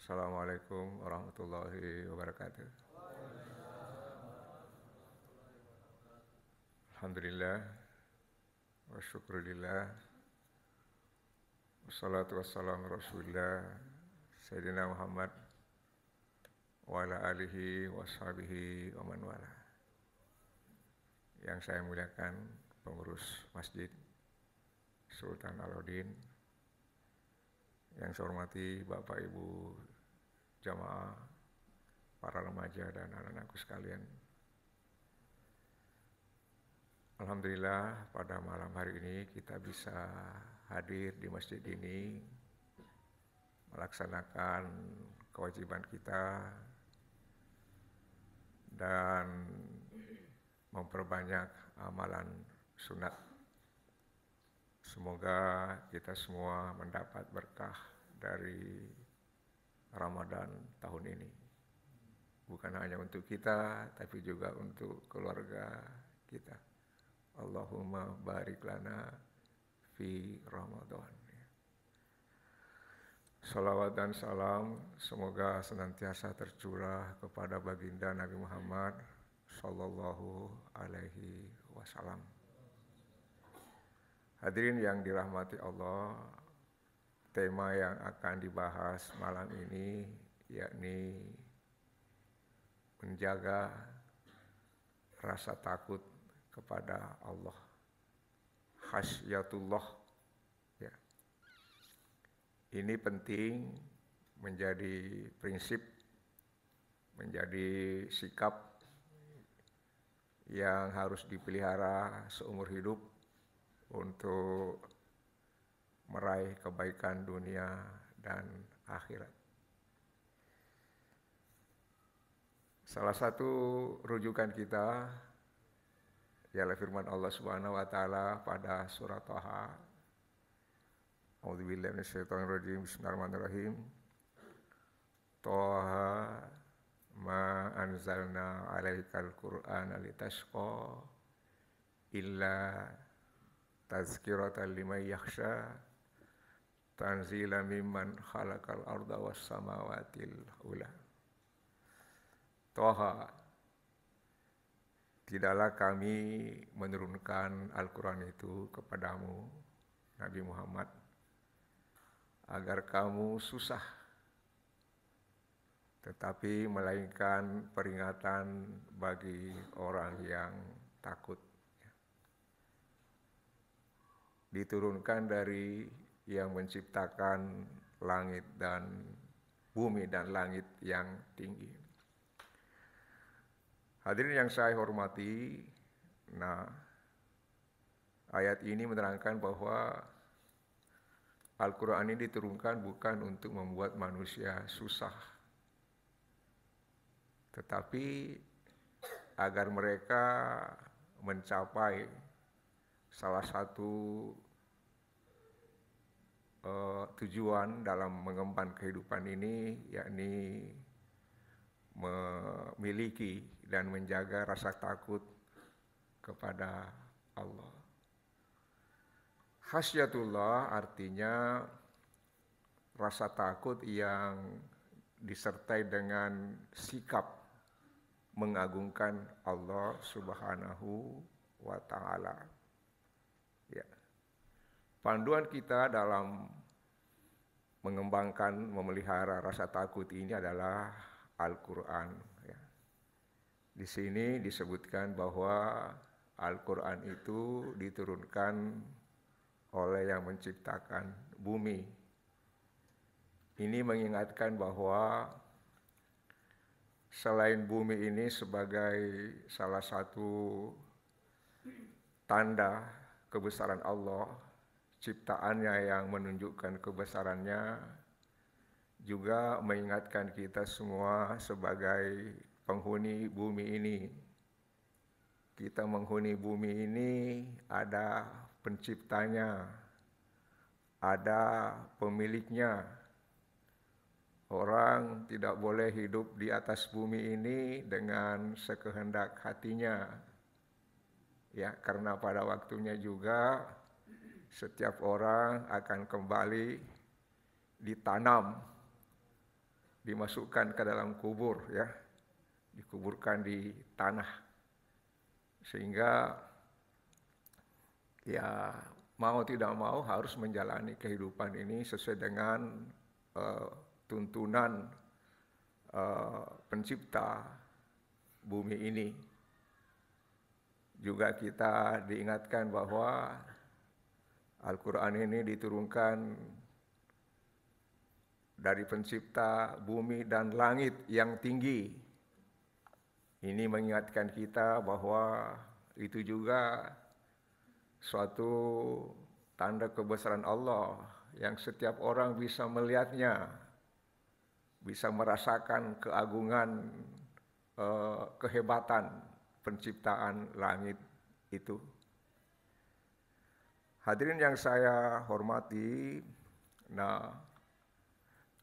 Assalamualaikum warahmatullahi wabarakatuh. Alhamdulillah wa syukurillah wassalatu wassalamu rasulillah Sayyidina Muhammad wa ala alihi wa sahbihi wa man wala. Yang saya muliakan pengurus masjid Sultan Alauddin, yang saya hormati Bapak Ibu jamaah, para remaja dan anak-anakku sekalian. Alhamdulillah pada malam hari ini kita bisa hadir di masjid ini melaksanakan kewajiban kita dan memperbanyak amalan sunat. Semoga kita semua mendapat berkah dari Ramadan tahun ini. Bukan hanya untuk kita, tapi juga untuk keluarga kita. Allahumma barik lana fi Ramadan. Salawat dan salam semoga senantiasa tercurah kepada baginda Nabi Muhammad Sallallahu Alaihi Wasallam. Hadirin yang dirahmati Allah, tema yang akan dibahas malam ini yakni menjaga rasa takut kepada Allah, khasyatullah. Ya. Ini penting menjadi prinsip, menjadi sikap yang harus dipelihara seumur hidup untuk meraih kebaikan dunia dan akhirat. Salah satu rujukan kita ialah firman Allah Subhanahu wa taala pada surat Thaha. A'udzubillahi minasyaitonirrajim. Bismillahirrahmanirrahim. Thaha ma anzalna 'alaikal qur'ana litashqa illa tazkiratan liman yakhsha tanzila mimman khalaqal arda was samawatil ula. Thaha, tidaklah kami menurunkan Al-Quran itu kepadamu, Nabi Muhammad, agar kamu susah, tetapi melainkan peringatan bagi orang yang takut. Diturunkan dari yang menciptakan langit dan bumi dan langit yang tinggi. Hadirin yang saya hormati, ayat ini menerangkan bahwa Al-Quran ini diturunkan bukan untuk membuat manusia susah, tetapi agar mereka mencapai salah satu tujuan dalam mengemban kehidupan ini, yakni memiliki dan menjaga rasa takut kepada Allah. Khasyatullah artinya rasa takut yang disertai dengan sikap mengagungkan Allah Subhanahu wa taala. Ya. Panduan kita dalam mengembangkan, memelihara rasa takut ini adalah Al-Quran. Ya. Di sini disebutkan bahwa Al-Quran itu diturunkan oleh yang menciptakan bumi. Ini mengingatkan bahwa selain bumi ini sebagai salah satu tanda kebesaran Allah, ciptaannya yang menunjukkan kebesarannya, juga mengingatkan kita semua sebagai penghuni bumi ini. Kita menghuni bumi ini, ada penciptanya, ada pemiliknya. Orang tidak boleh hidup di atas bumi ini dengan sekehendak hatinya. Ya, karena pada waktunya juga setiap orang akan kembali ditanam dimasukkan ke dalam kubur, ya, dikuburkan di tanah, sehingga ya mau tidak mau harus menjalani kehidupan ini sesuai dengan tuntunan pencipta bumi ini. Juga kita diingatkan bahwa Al-Quran ini diturunkan dari pencipta bumi dan langit yang tinggi. Ini mengingatkan kita bahwa itu juga suatu tanda kebesaran Allah yang setiap orang bisa melihatnya, bisa merasakan keagungan, kehebatan penciptaan langit itu. Hadirin yang saya hormati, nah,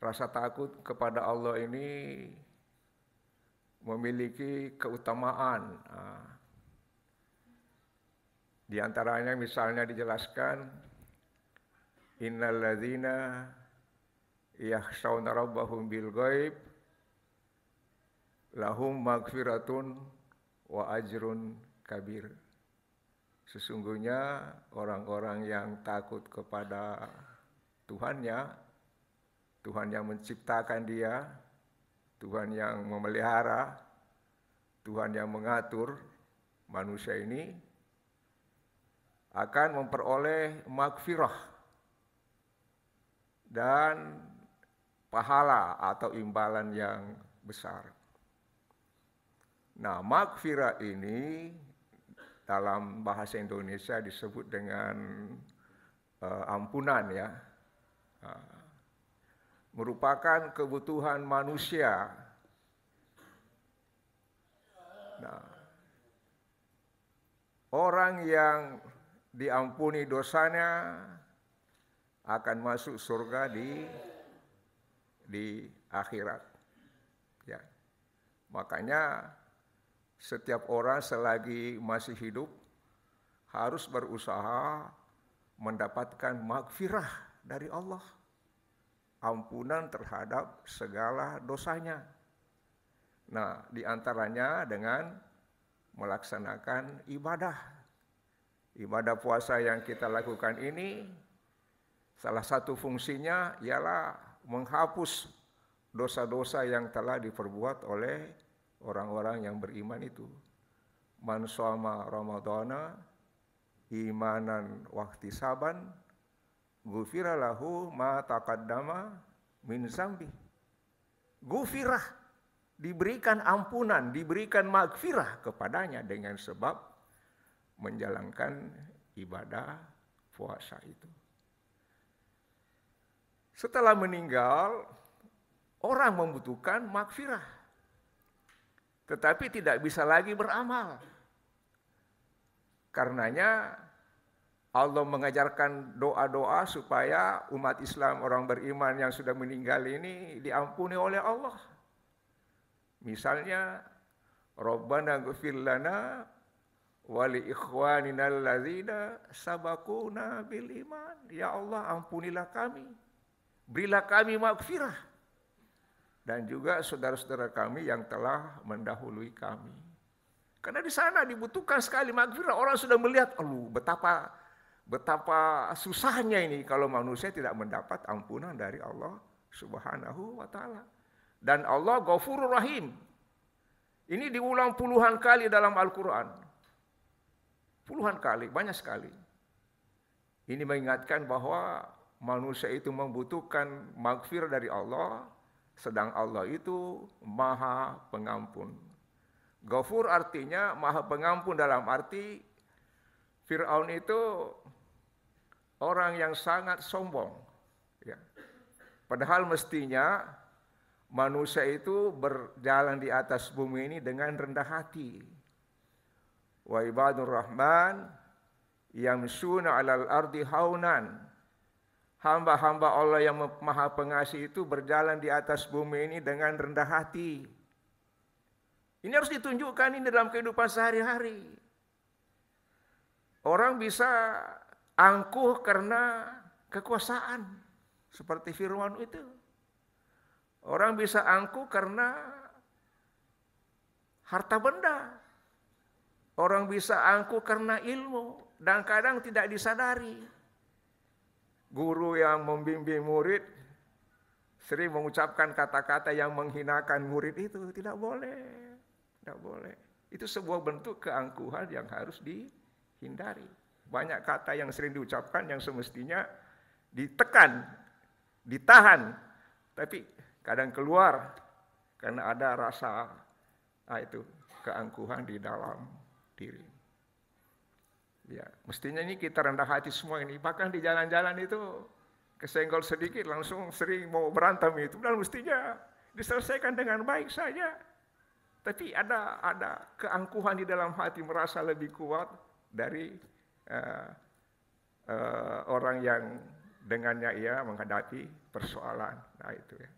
rasa takut kepada Allah ini memiliki keutamaan. Di antaranya misalnya dijelaskan, innal ladzina yakhshawna rabbahum bil ghaib lahum maghfiratun wa ajrun kabir. Sesungguhnya orang-orang yang takut kepada Tuhannya, Tuhan yang menciptakan dia, Tuhan yang memelihara, Tuhan yang mengatur manusia ini, akan memperoleh maghfirah dan pahala atau imbalan yang besar. Nah, maghfirah ini dalam bahasa Indonesia disebut dengan ampunan, ya. Merupakan kebutuhan manusia. Nah, orang yang diampuni dosanya akan masuk surga di akhirat. Ya. Makanya setiap orang selagi masih hidup harus berusaha mendapatkan maghfirah dari Allah, ampunan terhadap segala dosanya. Nah, diantaranya dengan melaksanakan ibadah. Ibadah puasa yang kita lakukan ini, salah satu fungsinya ialah menghapus dosa-dosa yang telah diperbuat oleh orang-orang yang beriman itu. Man shoma ramadhana imanan wahtisaban ghufira lahu ma taqaddama min zambi. Ghufirah, diberikan ampunan, diberikan maghfirah kepadanya dengan sebab menjalankan ibadah puasa itu. Setelah meninggal, orang membutuhkan maghfirah, tetapi tidak bisa lagi beramal. Karenanya Allah mengajarkan doa-doa supaya umat Islam, orang beriman yang sudah meninggal ini diampuni oleh Allah. Misalnya, Rabbana ghfir lana wa li ikhwanina alladzina sabaquna bil iman. Ya Allah, ampunilah kami, berilah kami maghfirah, dan juga saudara-saudara kami yang telah mendahului kami. Karena di sana dibutuhkan sekali maghfirah. Orang sudah melihat, betapa susahnya ini kalau manusia tidak mendapat ampunan dari Allah Subhanahu wa taala. Dan Allah Ghafurur Rahim. Ini diulang puluhan kali dalam Al-Quran. Puluhan kali, banyak sekali. Ini mengingatkan bahwa manusia itu membutuhkan maghfirah dari Allah, sedang Allah itu Maha Pengampun. Ghafur artinya Maha Pengampun dalam arti Fir'aun itu orang yang sangat sombong. Ya. Padahal mestinya manusia itu berjalan di atas bumi ini dengan rendah hati. Wa ibadur rahman yamshuna 'alal ardi haunan. Hamba-hamba Allah yang Maha Pengasih itu berjalan di atas bumi ini dengan rendah hati. Ini harus ditunjukkan ini dalam kehidupan sehari-hari. Orang bisa angkuh karena kekuasaan seperti Fir'aun itu. Orang bisa angkuh karena harta benda. Orang bisa angkuh karena ilmu dan kadang tidak disadari. Guru yang membimbing murid sering mengucapkan kata-kata yang menghinakan murid itu tidak boleh. Tidak boleh. Itu sebuah bentuk keangkuhan yang harus dihindari. Banyak kata yang sering diucapkan yang semestinya ditekan, ditahan, tapi kadang keluar karena ada rasa itu keangkuhan di dalam diri. Ya, mestinya ini kita rendah hati semua ini. Bahkan di jalan-jalan itu kesenggol sedikit langsung sering mau berantem itu. Dan mestinya diselesaikan dengan baik saja. Tapi ada keangkuhan di dalam hati merasa lebih kuat dari orang yang dengannya ia menghadapi persoalan. Nah itu ya.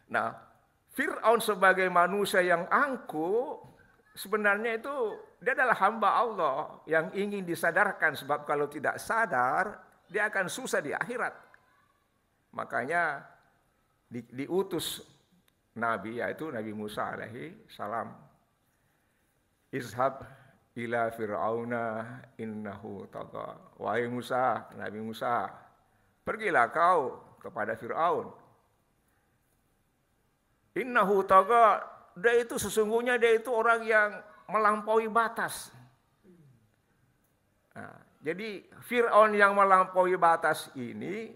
Nah, Fir'aun sebagai manusia yang angkuh, sebenarnya itu dia adalah hamba Allah yang ingin disadarkan. Sebab kalau tidak sadar, dia akan susah di akhirat. Makanya diutus Nabi, yaitu Nabi Musa alaihi salam. Izhab ila fir'auna innahu tagha. Wahai Musa, Nabi Musa, pergilah kau kepada Fir'aun. Innahu tagha, dia itu sesungguhnya dia itu orang yang melampaui batas. Nah, jadi Fir'aun yang melampaui batas ini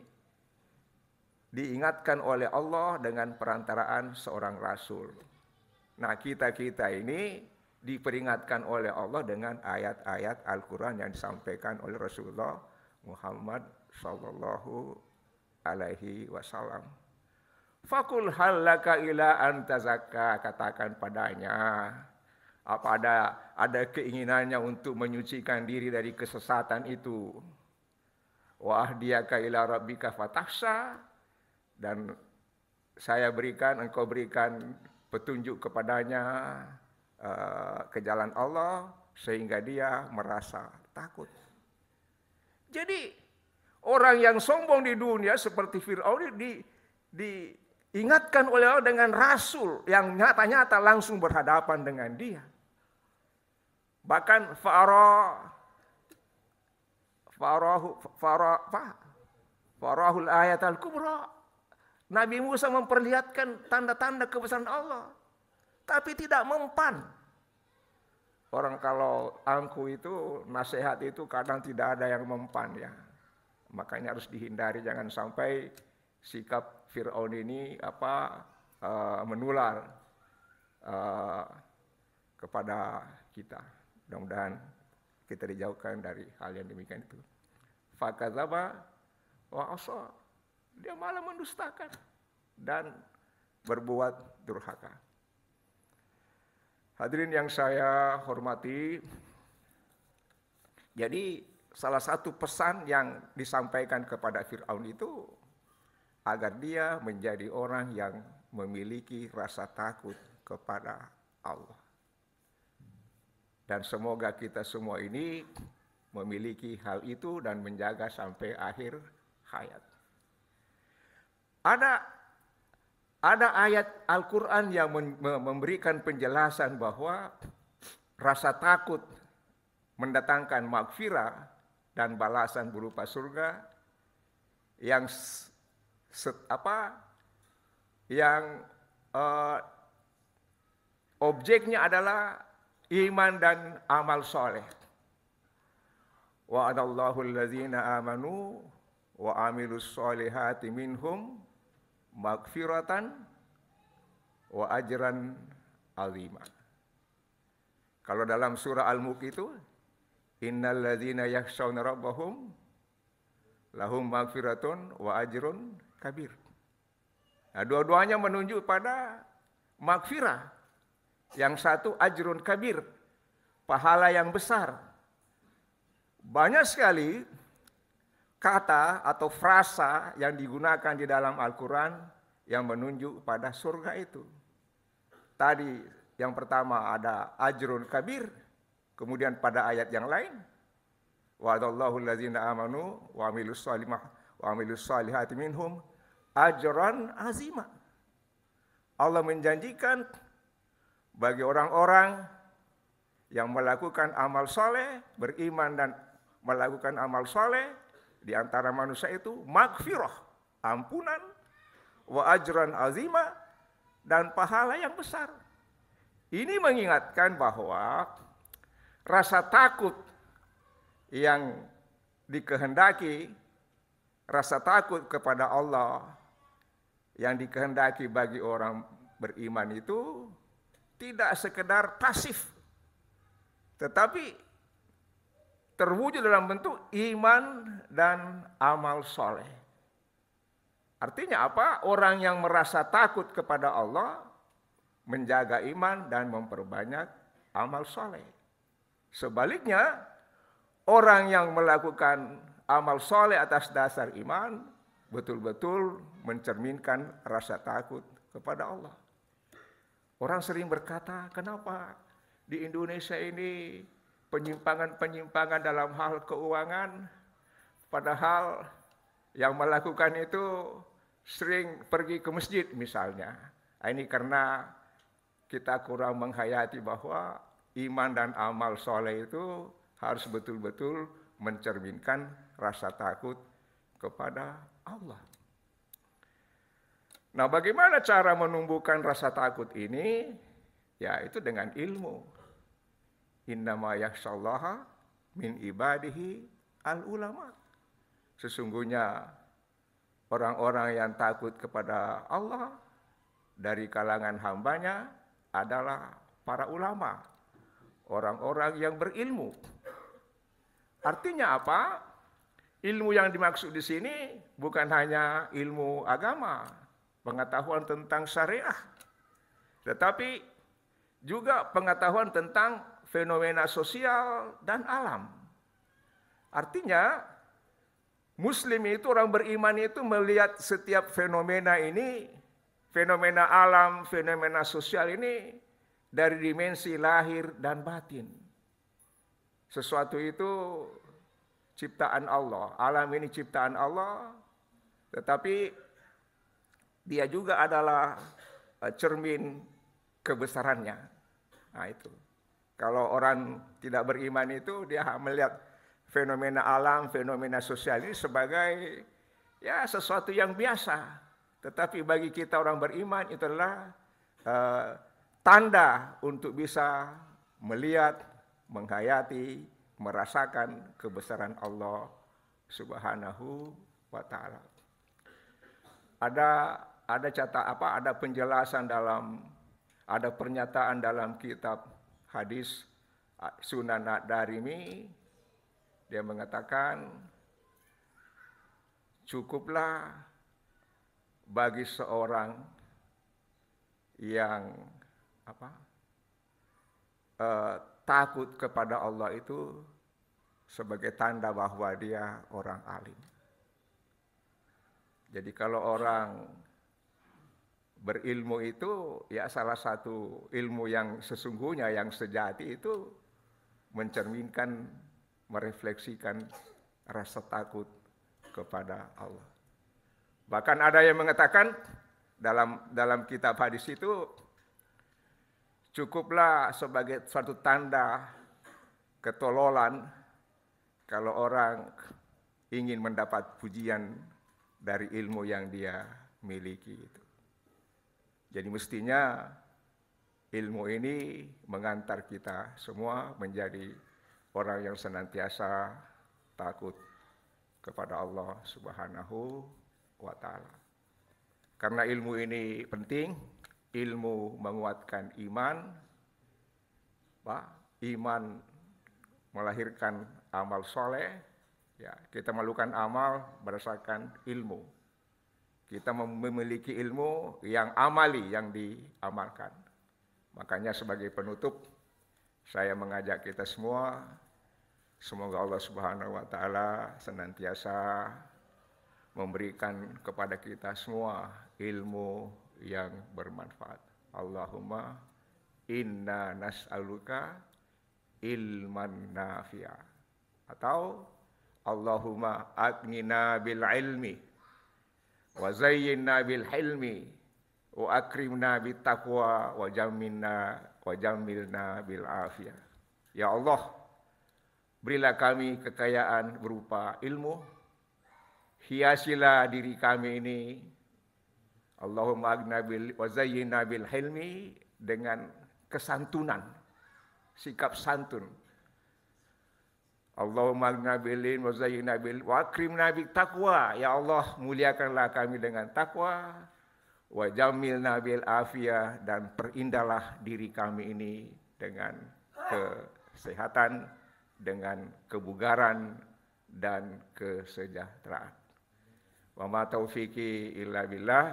diingatkan oleh Allah dengan perantaraan seorang rasul. Nah, kita-kita ini diperingatkan oleh Allah dengan ayat-ayat Al-Quran yang disampaikan oleh Rasulullah Muhammad sallallahu alaihi wasallam. Fakul halaka ila antazakka, katakan padanya, apa ada keinginannya untuk menyucikan diri dari kesesatan itu. Wa ahdiyaka ila rabbika fatahsa, dan saya berikan, engkau berikan petunjuk kepadanya ke jalan Allah sehingga dia merasa takut. Jadi orang yang sombong di dunia seperti Fir'aun diingatkan oleh Allah dengan rasul yang nyata-nyata langsung berhadapan dengan dia. Bahkan farahul ayat al-kubra. Nabi Musa memperlihatkan tanda-tanda kebesaran Allah, tapi tidak mempan. Orang kalau angkuh itu, nasihat itu kadang tidak ada yang mempan ya. Makanya harus dihindari, jangan sampai sikap Fir'aun ini menular kepada kita. Mudah-mudahan kita dijauhkan dari hal yang demikian itu. Fakadzaba wa asa. Dia malah mendustakan dan berbuat durhaka. Hadirin yang saya hormati, jadi salah satu pesan yang disampaikan kepada Fir'aun itu agar dia menjadi orang yang memiliki rasa takut kepada Allah. Dan semoga kita semua ini memiliki hal itu dan menjaga sampai akhir hayat. Ada ayat Al-Quran yang memberikan penjelasan bahwa rasa takut mendatangkan maghfirah dan balasan berupa surga yang objeknya adalah iman dan amal soleh. Wa'adallahu allazina amanu wa amilus solihati minhum maghfiratan wa ajran azima. Kalau dalam surah Al-Mulk itu, innal ladzina yakhshawna rabbahum lahum maghfiratun wa ajrun kabir. Nah, dua-duanya menunjuk pada maghfirah. Yang satu ajrun kabir, pahala yang besar. Banyak sekali kata atau frasa yang digunakan di dalam Al-Quran yang menunjuk pada surga itu. Tadi yang pertama ada ajrun kabir, kemudian pada ayat yang lain, wa'adallahu allazina amanu wa amilus salihati minhum ajran azima. Allah menjanjikan bagi orang-orang yang melakukan amal soleh, beriman dan melakukan amal soleh, di antara manusia itu maghfirah, ampunan, wa ajran azima, dan pahala yang besar. Ini mengingatkan bahwa rasa takut yang dikehendaki, rasa takut kepada Allah yang dikehendaki bagi orang beriman itu tidak sekedar pasif, tetapi terwujud dalam bentuk iman dan amal soleh. Artinya apa? Orang yang merasa takut kepada Allah menjaga iman dan memperbanyak amal soleh. Sebaliknya, orang yang melakukan amal soleh atas dasar iman betul-betul mencerminkan rasa takut kepada Allah. Orang sering berkata, kenapa di Indonesia ini penyimpangan-penyimpangan dalam hal keuangan, padahal yang melakukan itu sering pergi ke masjid misalnya. Ini karena kita kurang menghayati bahwa iman dan amal soleh itu harus betul-betul mencerminkan rasa takut kepada Allah. Nah, bagaimana cara menumbuhkan rasa takut ini? Ya, itu dengan ilmu. Innama yakhsyallaha min ibadihi al-ulama. Sesungguhnya orang-orang yang takut kepada Allah dari kalangan hambanya adalah para ulama, orang-orang yang berilmu. Artinya apa? Ilmu yang dimaksud di sini bukan hanya ilmu agama, pengetahuan tentang syariah, tetapi juga pengetahuan tentang fenomena sosial dan alam. Artinya, Muslim itu, orang beriman itu melihat setiap fenomena ini, fenomena alam, fenomena sosial ini dari dimensi lahir dan batin. Sesuatu itu ciptaan Allah, alam ini ciptaan Allah, tetapi dia juga adalah cermin kebesarannya. Nah itu. Kalau orang tidak beriman itu, dia melihat fenomena alam, fenomena sosial ini sebagai ya sesuatu yang biasa. Tetapi bagi kita orang beriman itu adalah tanda untuk bisa melihat, menghayati, merasakan kebesaran Allah Subhanahu wa taala. Ada penjelasan ada pernyataan dalam kitab hadis Sunan Ad-Darimi. Dia mengatakan, cukuplah bagi seorang yang takut kepada Allah itu sebagai tanda bahwa dia orang alim. Jadi kalau orang berilmu itu, ya salah satu ilmu yang sesungguhnya, yang sejati itu mencerminkan, merefleksikan rasa takut kepada Allah. Bahkan ada yang mengatakan dalam kitab hadis itu, cukuplah sebagai suatu tanda ketololan kalau orang ingin mendapat pujian dari ilmu yang dia miliki itu. Jadi mestinya ilmu ini mengantar kita semua menjadi orang yang senantiasa takut kepada Allah Subhanahu wa taala. Karena ilmu ini penting, ilmu menguatkan iman, iman melahirkan amal soleh. Ya, kita melakukan amal berdasarkan ilmu. Kita memiliki ilmu yang amali, yang diamalkan. Makanya sebagai penutup, saya mengajak kita semua, semoga Allah Subhanahu wa taala senantiasa memberikan kepada kita semua ilmu yang bermanfaat. Allahumma inna nas'aluka ilman nafi'a. Atau Allahumma aghnina bil ilmi wa zayyinna bil hilmi wa akrimna bit taqwa wa jammilna bil afiyah. Ya Allah, berilah kami kekayaan berupa ilmu, hiasilah diri kami ini. Allahumma agna bil wa zayyinna bil hilmi, dengan kesantunan, sikap santun. Allahumma agna bil ilmi wa zayyinna bil wa akrimna bit taqwa. Ya Allah, muliakanlah kami dengan takwa. Wa jamilna bil afiyah, dan perindahlah diri kami ini dengan kesehatan, dengan kebugaran dan kesejahteraan. Wa ma taufiqi illa billah,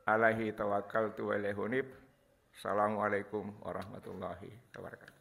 alaihi tawakkaltu wa ilaihi unib. Assalamualaikum warahmatullahi wabarakatuh.